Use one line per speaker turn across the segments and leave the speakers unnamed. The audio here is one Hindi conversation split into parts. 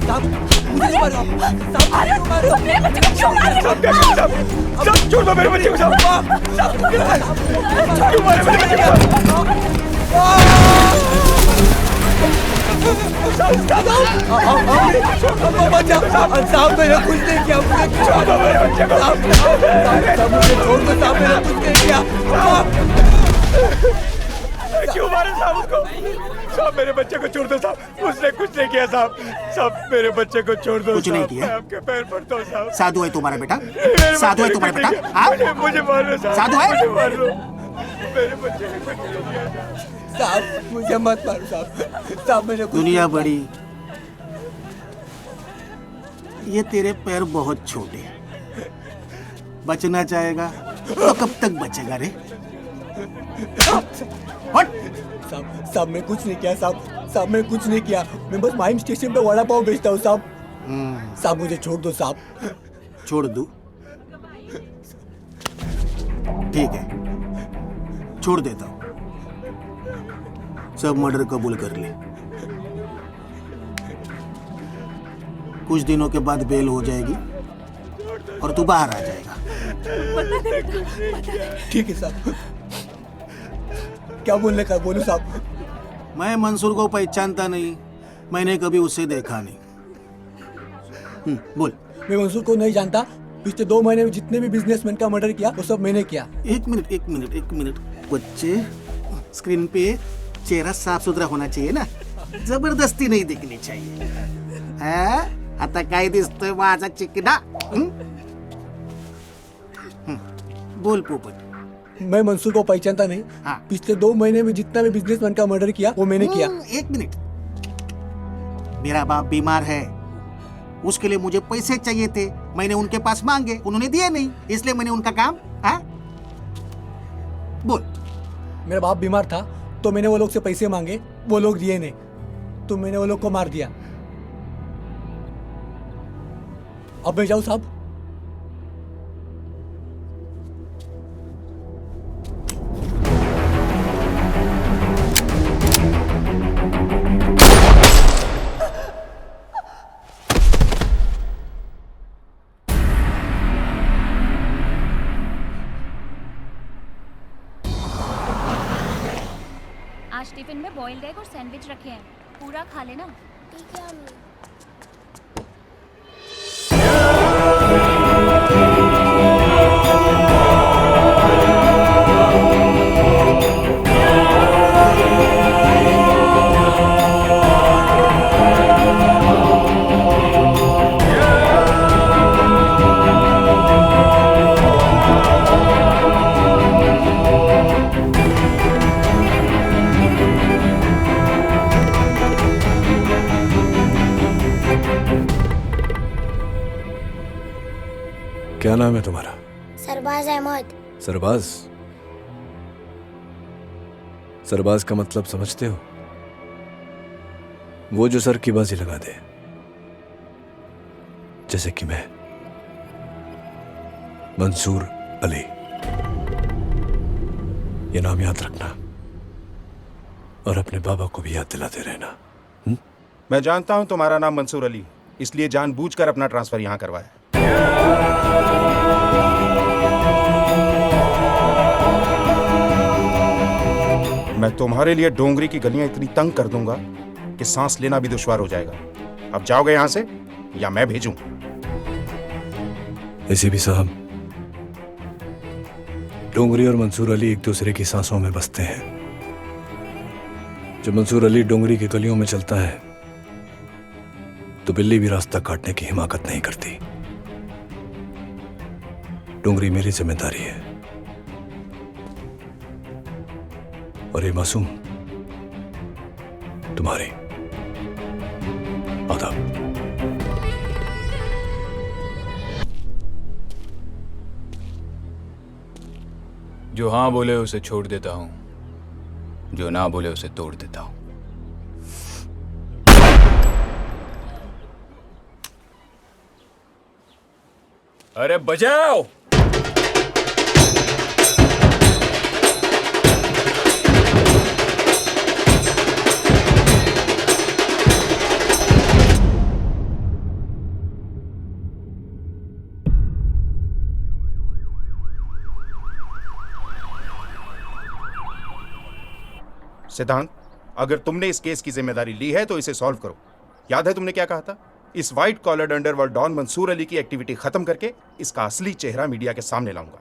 साहब मुझे मारो, साहब मारो,
मेरे बच्चे को क्यों मारे?
साहब क्या करें साहब? साहब छोड़ दो मेरे बच्चे को साहब। साहब क्यों मारे मेरे बच्चे को?
साहब मैंने कुछ नहीं किया,
छोड़ दो मेरे बच्चे को।
साहब मुझे छोड़ दो, साहब मैंने कुछ नहीं किया।
क्यों मारे साहब उसको? साहब मेरे बच्चे को छोड़ दो साहब, उसने कुछ नहीं किया साहब। साहब मेरे बच्चे को छोड़ दो।
कुछ नहीं
साहब,
किया?
मैं आपके पैर पड़ता हूँ साहब।
साधु है तुम्हारा बेटा?
मेरे
साधु है
बच्चे ने
तुम्हारा
कुछ नहीं
बेटा?
किया।
हाँ?
मुझे मार लो साहब।
साधु है?
मुझे मार लो। मेरे बच्चे ने कुछ नहीं किया
साहब मुझे मत मारो साहब, साहब मैंने कुछ
दुनिया बड़ी, ये तेरे पैर बहुत छोटे हैं। बचना चाहेगा तो कब तक बचेगा रे? हट!
साहब मैं कुछ नहीं किया साहब, साहब मैं कुछ नहीं किया, मैं बस माइम स्टेशन पे वड़ा पाव बेचता हूँ साहब। साहब मुझे छोड़ दो साहब।
छोड़ दूं? ठीक है, छोड़ देता हूं। सब मर्डर कबूल कर ले। कुछ दिनों के बाद बेल हो जाएगी और तू बाहर आ जाएगा।
ठीक है साहब, क्या बोलने का बोलूं साहब?
मैं मंसूर को पहचानता नहीं, मैंने कभी उसे देखा नहीं। बोल।
मैं मंसूर को नहीं जानता, पिछले 2 महीने में जितने भी बिजनेसमैन का मर्डर किया वो सब मैंने किया।
एक मिनट बच्चे, स्क्रीन पे चेहरा साफ सुथरा होना चाहिए ना, जबरदस्ती नहीं दिखनी चाहिए। आता काय दिसतोय माझा चिकना? बोल पोपट।
मैं मंसूर को पहचानता नहीं।
हाँ।
पिछले 2 महीने में जितना भी बिजनेसमैन का मर्डर किया वो मैंने किया।
एक मिनट, मेरा बाप बीमार है, उसके लिए मुझे पैसे चाहिए थे, मैंने उनके पास मांगे, उन्होंने दिए नहीं, इसलिए मैंने उनका काम। बोल।
मेरा बाप बीमार था तो मैंने वो लोग से पैसे मांगे, वो लोग दिए नहीं, तो मैंने वो लोग को मार दिया। अब मैं जाऊं साहब?
आज टिफिन में बॉइल्ड एग और सैंडविच रखे हैं, पूरा खा लेना।
ठीक है अम्मी।
क्या नाम है तुम्हारा?
सरबाज अहमद।
सरबाज? सरबाज का मतलब समझते हो? वो जो सर की बाजी लगा दे, जैसे कि मैं, मंसूर अली। ये नाम याद रखना और अपने बाबा को भी याद दिलाते रहना।
मैं जानता हूं तुम्हारा नाम मंसूर अली, इसलिए जानबूझकर अपना ट्रांसफर यहां करवाया। मैं तुम्हारे लिए डोंगरी की गलियां इतनी तंग कर दूंगा कि सांस लेना भी दुश्वार हो जाएगा। अब जाओगे यहां से या मैं भेजूं?
ऐसे भी साहब, डोंगरी और मंसूर अली एक दूसरे की सांसों में बसते हैं। जब मंसूर अली डोंगरी की गलियों में चलता है तो बिल्ली भी रास्ता काटने की हिमाकत नहीं करती। डोंगरी मेरी जिम्मेदारी है और ये मासूम तुम्हारी। आदाब।
जो हाँ बोले उसे छोड़ देता हूं, जो ना बोले उसे तोड़ देता हूं। अरे बजाओ।
सिद्धांत, अगर तुमने इस केस की जिम्मेदारी ली है तो इसे सॉल्व करो। याद है तुमने क्या कहा था? इस white collared underworld don Mansoor Ali की एक्टिविटी खत्म करके इसका असली चेहरा मीडिया के सामने लाऊंगा।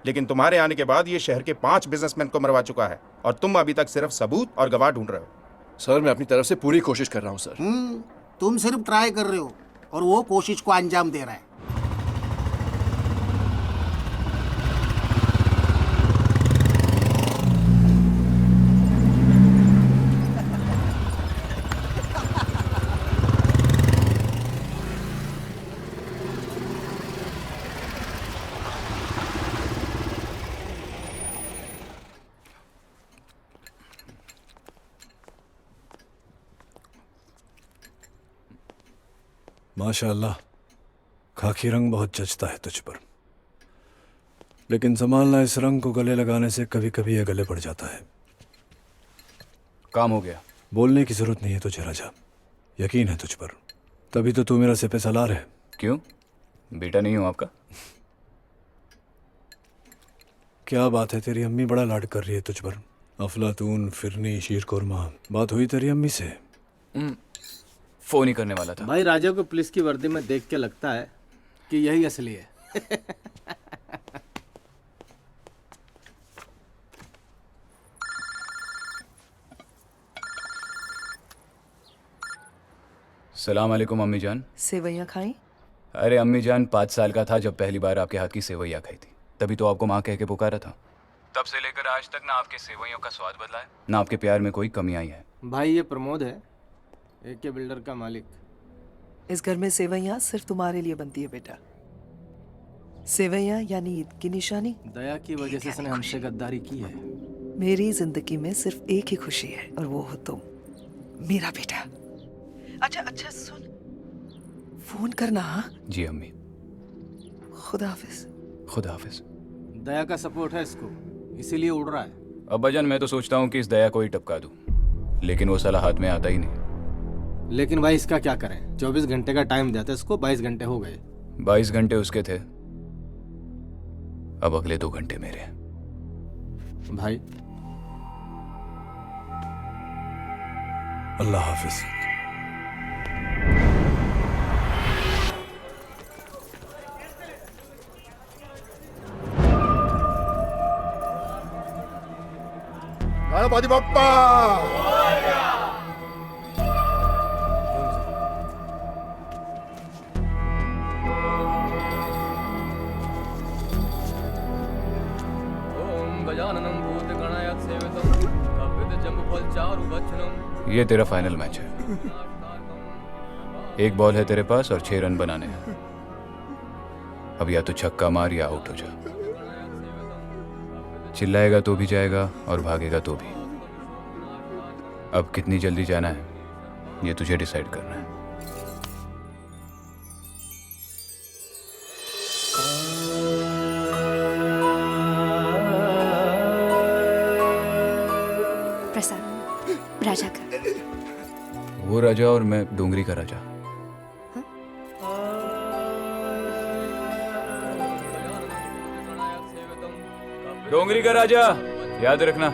लेकिन तुम्हारे आने के बाद ये शहर के 5 बिजनेसमैन को मरवा चुका है और तुम अभी तक सिर्फ सबूत और गवाह ढूंढ रहे हो।
सर मैं अपनी तरफ से पूरी कोशिश कर रहा हूँ सर।
तुम सिर्फ ट्राई कर रहे हो और वो कोशिश को अंजाम दे रहा है।
माशाअल्लाह, खाकी रंग बहुत जचता है तुझ पर, लेकिन संभालना इस रंग को गले लगाने से कभी कभी ये गले पड़ जाता है।
काम हो गया।
बोलने की जरूरत नहीं है तुझे राजा, यकीन है तुझ पर, तभी तो तू मेरा सिपह सलार है।
क्यों? बेटा नहीं हूं आपका?
क्या बात है, तेरी अम्मी बड़ा लाड कर रही है तुझ पर। अफलातून, फिरनी, शीर कोरमा, बात हुई तेरी अम्मी से?
फोन ही करने वाला था।
भाई राजा को पुलिस की वर्दी में देख के लगता है कि यही असली है।
सलाम अलैकुम अम्मी जान।
सेवैयाँ खाई?
अरे अम्मी जान, 5 साल का था जब पहली बार आपके हाथ की सेवैयाँ खाई थी, तभी तो आपको माँ कह के पुकारा था। तब से लेकर आज तक ना आपके सेवैयों का स्वाद बदला है, ना आपके प्यार में कोई कमी आई है।
भाई ये प्रमोद है, AK बिल्डर का मालिक।
इस घर में सेवैयाँ सिर्फ तुम्हारे लिए बनती है बेटा। सेवैयाँ यानी ईद की निशानी।
दया की वजह से इसने हमसे गद्दारी की है।
मेरी जिंदगी में सिर्फ एक ही खुशी है और वो हो तुम, मेरा बेटा। अच्छा सुन, फोन करना। हाँ
जी अम्मी।
खुदा हाफिज।
खुदा हाफिज।
दया का सपोर्ट है इसको, इसीलिए उड़ रहा है।
अब्बाजान, मैं तो सोचता हूँ कि इस दया को ही टपका दूँ, लेकिन वो साला हाथ में आता ही नहीं।
लेकिन भाई इसका क्या करें, 24 घंटे का टाइम दिया था इसको, 22 घंटे हो गए।
22 घंटे उसके थे, अब अगले 2 घंटे मेरे हैं।
भाई
अल्लाह हाफिज।
गणपति बप्पा।
ये तेरा फाइनल मैच है। 1 बॉल है तेरे पास और 6 रन बनाने हैं। अब या तो छक्का मार या आउट हो जा। चिल्लाएगा तो भी जाएगा और भागेगा तो भी। अब कितनी जल्दी जाना है ये तुझे डिसाइड करना है।
प्रसाद, राजा का।
वो राजा और मैं डोंगरी का राजा। डोंगरी का राजा, याद रखना।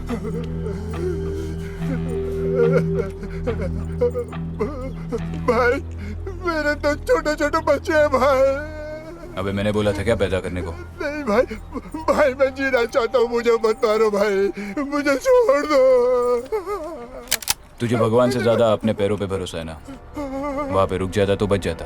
भाई मेरे तो छोटे छोटे बच्चे हैं भाई।
अबे मैंने बोला था क्या पैदा करने को?
नहीं भाई, भाई मैं जीना चाहता हूँ, मुझे मत मारो भाई, मुझे छोड़ दो।
तुझे भगवान से ज्यादा अपने पैरों पे भरोसा है ना? वहां पे रुक जाता तो बच जाता।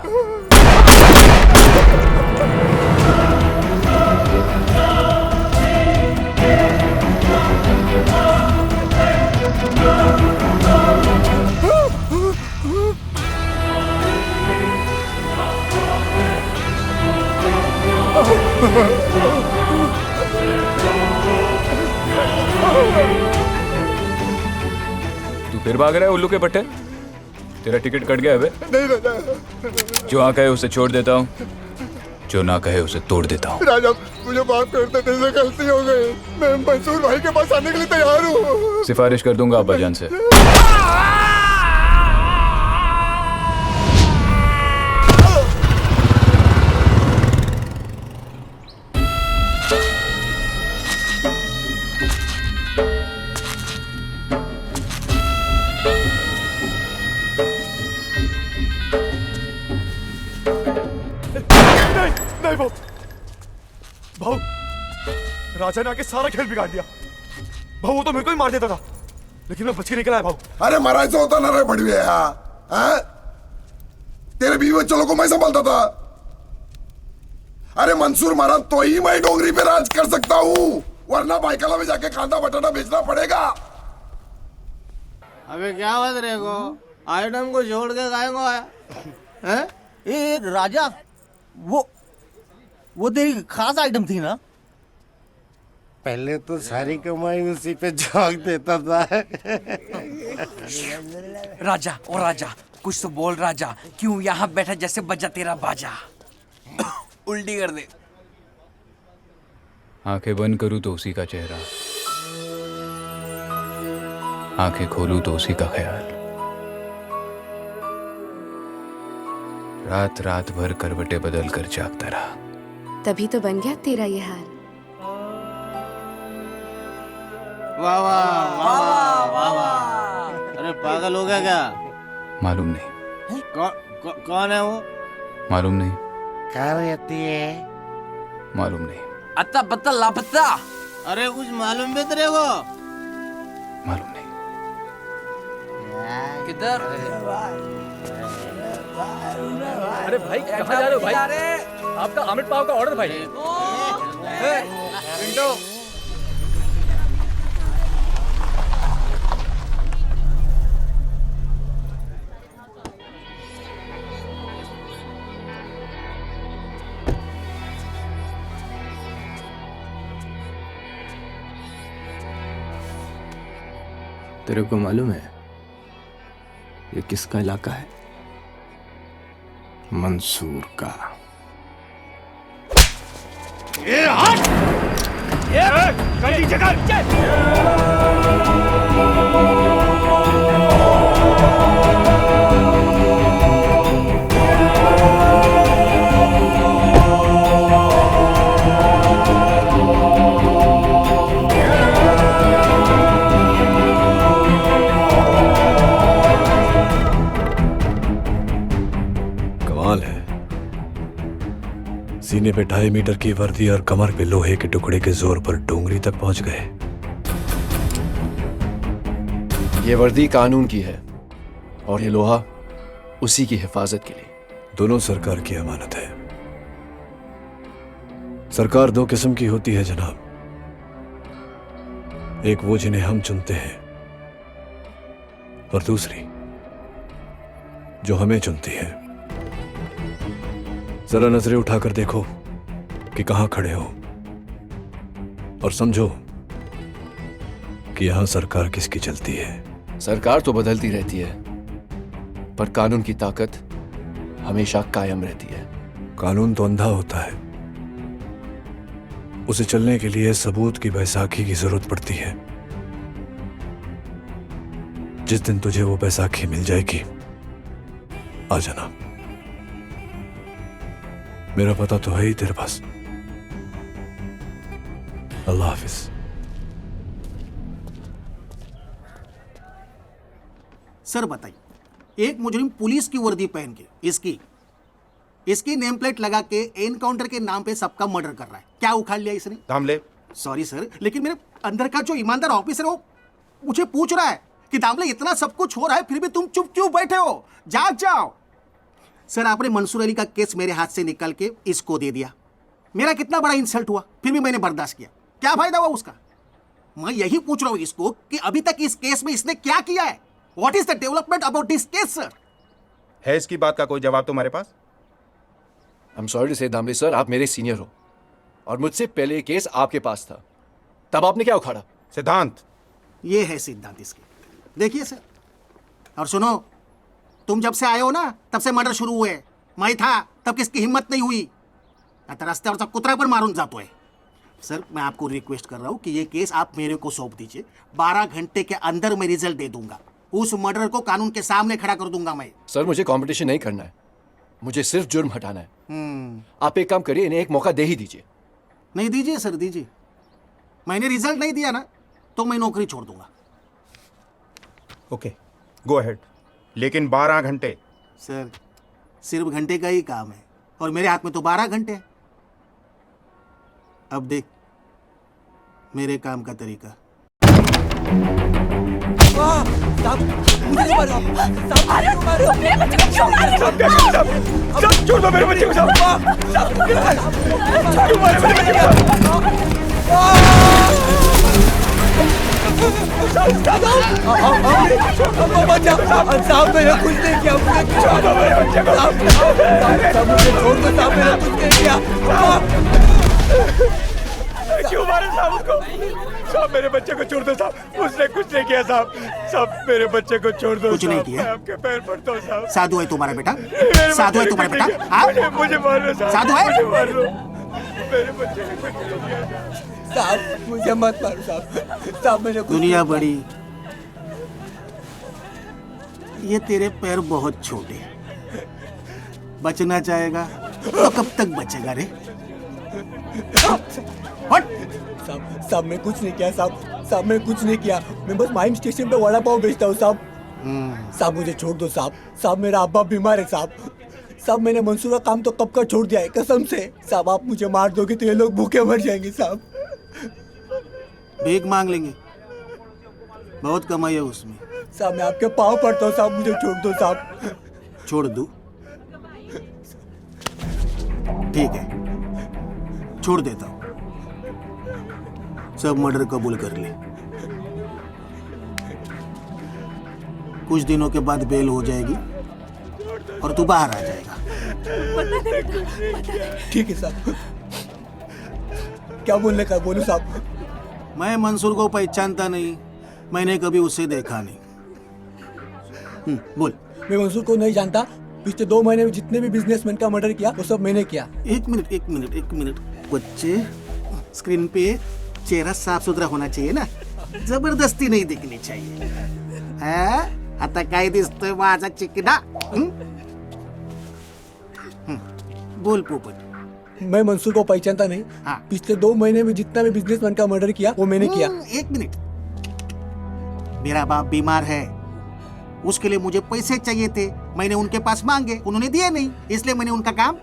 तू फिर भाग रहा है उल्लू के पट्टे? तेरा टिकट कट गया है बे?
नहीं राजा।
जो हाँ कहे उसे छोड़ देता हूँ, जो ना कहे उसे तोड़ देता हूँ।
राजा मुझे माफ कर दे, तेरे से गलती हो गई। मैं मंसूर भाई के पास आने के लिए तैयार हूँ।
सिफारिश कर दूंगा अब्बाजान से।
नहीं भाऊ, भाऊ राजा ने आके सारा खेल बिगाड़ दिया। भाऊ वो तो मेरे को ही मार देता था, लेकिन मैं बच के निकला है भाऊ।
अरे महाराज से होता ना रे बढ़िया यार, तेरे बीवी बच्चों को मैं संभालता था। अरे मंसूर मारा तो ही मैं डोंगरी पे राज कर सकता हूँ, वरना बाइकला में जाके कांदा बटाना बेचना पड़ेगा।
अबे क्या बात रे को आइटम को छोड़ के गाएंगे हैं?
ए राजा, वो तेरी खास आइटम थी ना?
पहले तो सारी कमाई उसी पे झोंक देता था।
राजा ओ राजा, कुछ तो बोल राजा, क्यों यहाँ बैठा जैसे बजा तेरा बाजा? उल्टी कर दे।
आंखें बंद करूं तो उसी का चेहरा, आंखें खोलूं तो उसी का ख्याल। रात रात भर करवटे बदल कर जागता रहा,
तभी तो बन गया तेरा ये हाल।
वाह वाह वाह वाह वाह। अरे पागल हो गया क्या?
मालूम नहीं।
कौन है वो?
मालूम नहीं।
कहाँ रहती है?
मालूम नहीं।
अत्ता पत्ता लापता।
अरे कुछ मालूम भी तेरे को?
मालूम नहीं।
किधर?
अरे भाई कहाँ जा रहे हो भाई? आपका आमलेट पाव का ऑर्डर भाई।
पिंटो।
तेरे को मालूम है ये किसका इलाका है? मंसूर का।
ये हट! ये गली जगह
कमाल है, सीने पे 2.5 मीटर की वर्दी और कमर पे लोहे के टुकड़े के जोर पर डोंगरी तक पहुंच गए।
ये वर्दी कानून की है और ये लोहा उसी की हिफाजत के लिए।
दोनों सरकार की अमानत है। सरकार 2 किस्म की होती है जनाब, एक वो जिन्हें हम चुनते हैं और दूसरी जो हमें चुनती है। जरा नजरें उठाकर देखो कि कहां खड़े हो और समझो कि यहां सरकार किसकी चलती है।
सरकार तो बदलती रहती है, पर कानून की ताकत हमेशा कायम रहती है।
कानून तो अंधा होता है, उसे चलने के लिए सबूत की बैसाखी की जरूरत पड़ती है। जिस दिन तुझे वो बैसाखी मिल जाएगी आ जाना। मेरा पता तो है ही तेरे पास। अल्लाह हाफिज।
सर बताइए, एक मुजरिम पुलिस की वर्दी पहन के इसकी नेम प्लेट लगा के एनकाउंटर के नाम पे सबका मर्डर कर रहा है, क्या उखाड़ लिया इसने?
दामले,
सॉरी सर, लेकिन मेरे अंदर का जो ईमानदार ऑफिसर है वो मुझे पूछ रहा है कि दामले इतना सब कुछ हो रहा है फिर भी तुम चुप क्यों बैठे हो? जाग जाओ। सर आपने मंसूर अली का केस मेरे हाथ से निकाल के इसको दे दिया, मेरा कितना बड़ा इंसल्ट हुआ, फिर भी मैंने बर्दाश्त किया, क्या फायदा हुआ उसका? मैं यही पूछ रहा हूं इसको कि अभी तक इस केस में इसने क्या किया है? What is the development about this case sir?
है इसकी बात का कोई जवाब तुम्हारे पास?
आई एम सॉरी टू से दामले सर, आप मेरे सीनियर हो और मुझसे पहले ये केस आपके पास था, तब आपने क्या उखाड़ा?
सिद्धांत,
ये है सिद्धांत इसके। देखिए सर, और सुनो, तुम जब से आए हो ना तब से मर्डर शुरू हुए, मैं था तब किसकी हिम्मत नहीं हुई, रास्ते और सब कुतरा पर मारून जातो है। सर मैं आपको रिक्वेस्ट कर रहा हूं कि ये केस आप मेरे को सौंप दीजिए, 12 घंटे के अंदर मैं रिजल्ट दे दूंगा, उस मर्डर को कानून के सामने खड़ा कर दूंगा मैं।
सर मुझे कंपटीशन नहीं करना है, मुझे सिर्फ जुर्म हटाना है। आप एक काम करिए, इन्हें एक मौका दे ही दीजिए।
नहीं दीजिए सर, दीजिए। मैंने रिजल्ट नहीं दिया ना तो मैं नौकरी छोड़ दूंगा।
ओके, गो अहेड, लेकिन 12 घंटे।
सर सिर्फ घंटे का ही काम है और मेरे हाथ में तो 12 घंटे हैं। अब देख मेरे काम का तरीका।
छोड़ दो मेरे बच्चे को,
साहब मैंने कुछ नहीं किया, छोड़ दो मेरे बच्चे को, मुझे छोड़ दो साहब, मैंने कुछ नहीं किया।
क्यों मारे साहब उसको? साहब मेरे बच्चे को छोड़ दो साहब, उसने कुछ नहीं किया साहब, साहब मेरे बच्चे को छोड़ दो।
कुछ नहीं किया?
मैं आपके पैर पड़ता हूँ साहब।
साधु है तुम्हारा बेटा? साधु है तुम्हारा बेटा?
मुझे मार लो साहब,
साधु है?
मुझे मार लो, मेरे बच्चे ने कुछ नहीं किया
साहब, मुझे मत मारो साहब, साहब मैंने
दुनिया बड़ी, ये तेरे पैर बहुत छोटे, बचना चाहेगा तो कब तक बचेगा रे?
साहब मैं कुछ नहीं किया साहब मैं कुछ नहीं किया, मैं बस माइम स्टेशन पे वड़ा पाव बेचता हूँ साहब। साहब मुझे छोड़ दो साहब मेरा अब्बा बीमार है साहब मैंने मंसूर का काम तो कब का छोड़ दिया है कसम से। साहब आप मुझे मार दोगे तो ये लोग भूखे मर जाएंगे साहब।
भीख मांग लेंगे, बहुत कमाई है उसमें।
साहब मैं आपके पाँव पड़ता हूँ साहब, मुझे छोड़ दो साहब।
छोड़ दूं? ठीक है, छोड़ देता हूँ, सब मर्डर कबूल कर ले, कुछ दिनों के बाद बेल हो जाएगी और तू बाहर आ जाएगा।
ठीक है साहब, क्या बोलने का बोलो साहब।
मैं मंसूर को पहचानता नहीं, मैंने कभी उसे देखा नहीं। बोल।
मैं मंसूर को नहीं जानता, पिछले 2 महीने में जितने भी बिजनेसमैन का मर्डर किया वो सब मैंने किया।
एक मिनट बच्चे, स्क्रीन पे चेहरा साफ सुथरा होना चाहिए ना, जबरदस्ती नहीं दिखनी चाहिए। आता काय दिसतोय माझा चिकना? बोल पोपट।
मैं मंसूर को पहचानता नहीं, पिछले 2 महीने में जितना भी बिजनेसमैन का मर्डर किया वो मैंने किया।
एक मिनट, मेरा बाप बीमार है, उसके लिए मुझे पैसे चाहिए थे, मैंने उनके पास मांगे, उन्होंने दिए नहीं, इसलिए मैंने उनका काम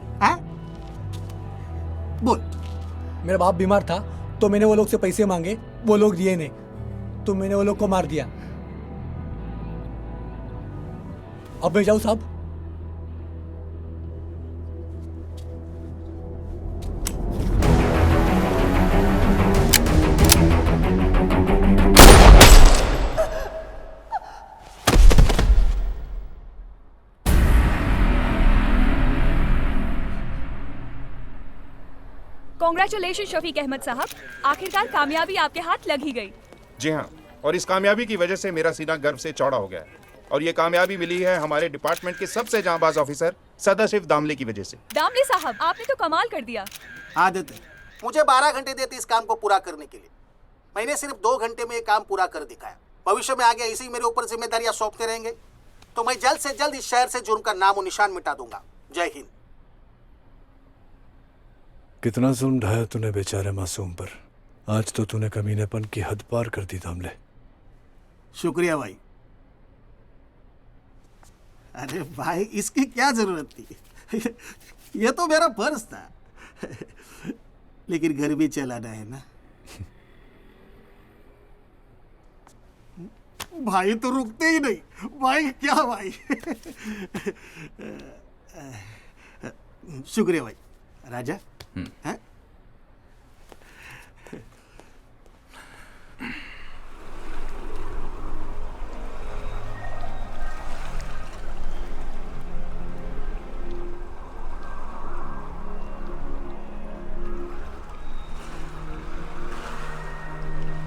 बोल।
मेरा बाप बीमार था तो मैंने वो लोग से पैसे मांगे, वो लोग दिए नहीं तो मैंने वो लोग को मार दिया। अब मैं जाऊं साहब?
कांग्रेचुलेशन शफीक अहमद साहब, आखिरकार कामयाबी आपके हाथ लग ही गई।
जी हाँ, और इस कामयाबी की वजह से मेरा सीना गर्व से चौड़ा हो गया है, और ये कामयाबी मिली है हमारे डिपार्टमेंट के सबसे जांबाज ऑफिसर सदाशिव दामले की वजह से।
दामले साहब, आपने तो कमाल कर दिया।
आदत है, मुझे 12 घंटे देते इस काम को पूरा करने के लिए, मैंने सिर्फ 2 घंटे में ये काम पूरा कर दिखाया। भविष्य में आगे ऐसे ही मेरे ऊपर जिम्मेदारियां सौंपते रहेंगे तो मैं जल्द से जल्द इस शहर से जुर्म का नामो निशान मिटा दूंगा। जय हिंद।
कितना जुल्म ढाया तूने बेचारे मासूम पर, आज तो तूने कमीनेपन की हद पार कर दी दामले।
शुक्रिया भाई, अरे भाई इसकी क्या जरूरत थी? ये तो मेरा पर्स था। लेकिन घर भी चलाना है ना। भाई तो रुकते ही नहीं। भाई क्या भाई। शुक्रिया भाई। राजा, हाँ?